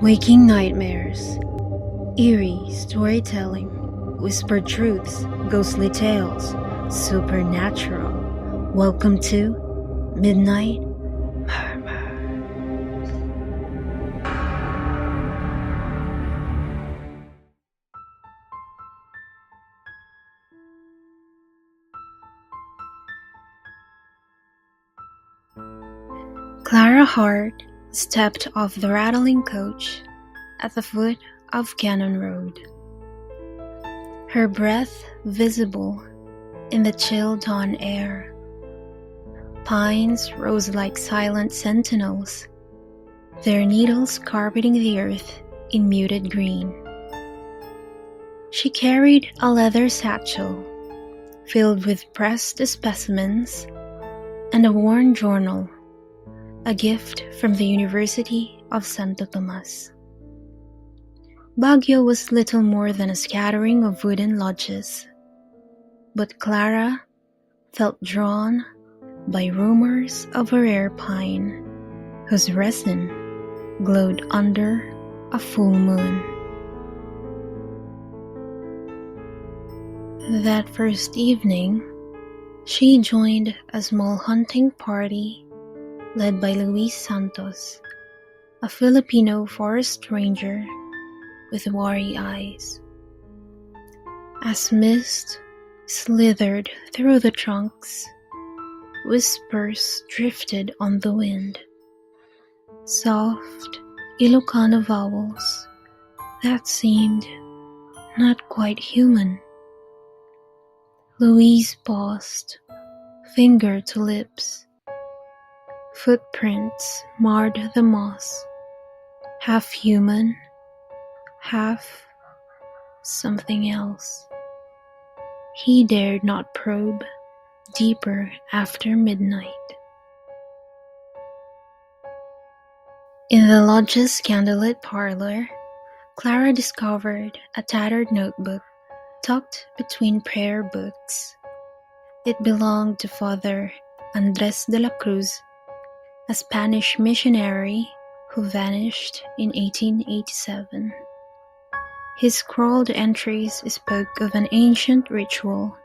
Waking nightmares, eerie storytelling, whispered truths, ghostly tales, supernatural. Welcome to Midnight Murmurs. Clara Hart stepped off the rattling coach at the foot of Cannon Road. Her breath visible in the chill dawn air. Pines rose like silent sentinels, their needles carpeting the earth in muted green. She carried a leather satchel filled with pressed specimens and a worn journal, a gift from the University of Santo Tomas. Baguio was little more than a scattering of wooden lodges, but Clara felt drawn by rumors of a rare pine whose resin glowed under a full moon. That first evening, she joined a small hunting party led by Luis Santos, a Filipino forest ranger with wary eyes. As mist slithered through the trunks, whispers drifted on the wind, soft Ilocano vowels that seemed not quite human. Louise paused, finger to lips. Footprints marred the moss, half human, half something else. He dared not probe deeper after midnight. In the lodge's candlelit parlor, Clara discovered a tattered notebook tucked between prayer books. It belonged to Father Andres de la Cruz, a Spanish missionary who vanished in 1887. His scrawled entries spoke of an ancient ritual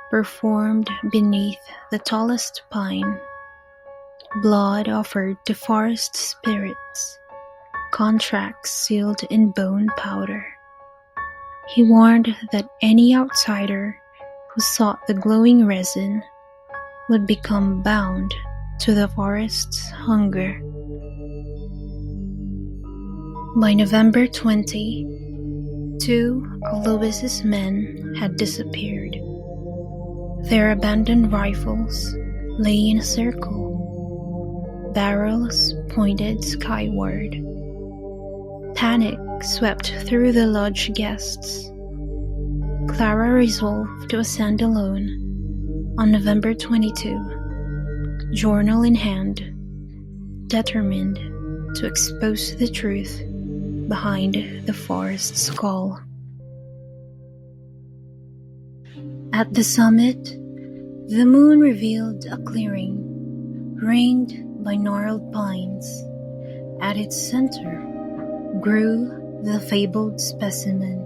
performed beneath the tallest pine, blood offered to forest spirits, contracts sealed in bone powder. He warned that any outsider who sought the glowing resin would become bound to the forest's hunger. By November 20, two of Lewis's men had disappeared. Their abandoned rifles lay in a circle, barrels pointed skyward. Panic swept through the lodge guests. Clara resolved to ascend alone on November 22, journal in hand, determined to expose the truth behind the forest's call. At the summit, the moon revealed a clearing, ringed by gnarled pines. At its center grew the fabled specimen,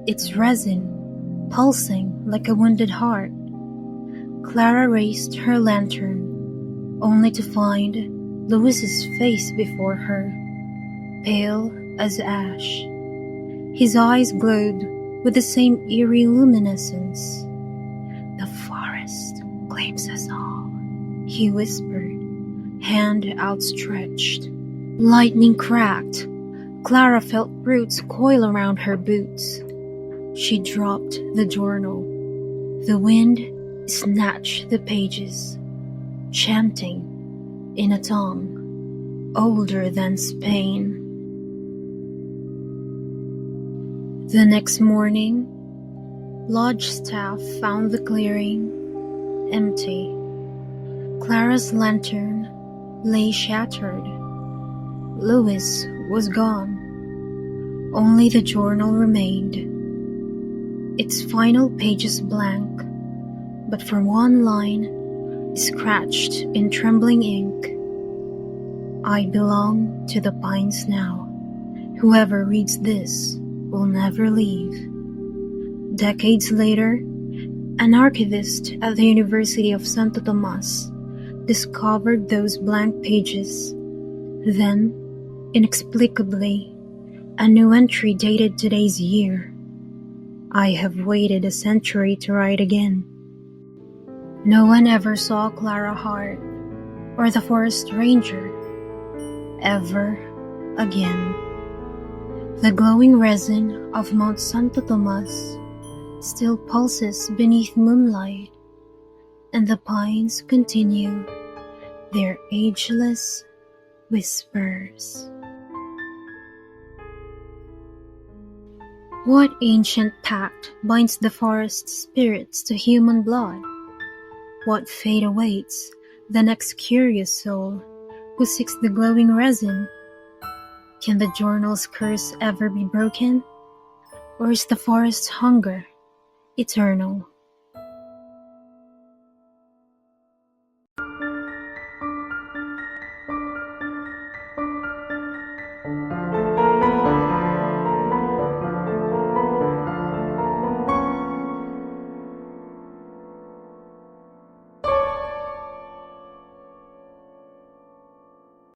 its resin pulsing like a wounded heart. Clara raised her lantern, only to find Louis's face before her, pale as ash. His eyes glowed with the same eerie luminescence. "The forest claims us all," he whispered, hand outstretched. Lightning cracked. Clara felt roots coil around her boots. She dropped the journal. The wind snatched the pages, chanting in a tongue older than Spain. The next morning, lodge staff found the clearing empty. Clara's lantern lay shattered. Louis was gone. Only the journal remained, its final pages blank, but for one line, scratched in trembling ink, "I belong to the pines now." Whoever reads this will never leave. Decades later, an archivist at the University of Santo Tomas discovered those blank pages. Then, inexplicably, a new entry dated today's year. I have waited a century to write again. No one ever saw Clara Hart or the forest ranger ever again. The glowing resin of Mount Santo Tomas still pulses beneath moonlight, and the pines continue their ageless whispers. What ancient pact binds the forest's spirits to human blood? What fate awaits the next curious soul who seeks the glowing resin? Can the journal's curse ever be broken? Or is the forest's hunger eternal?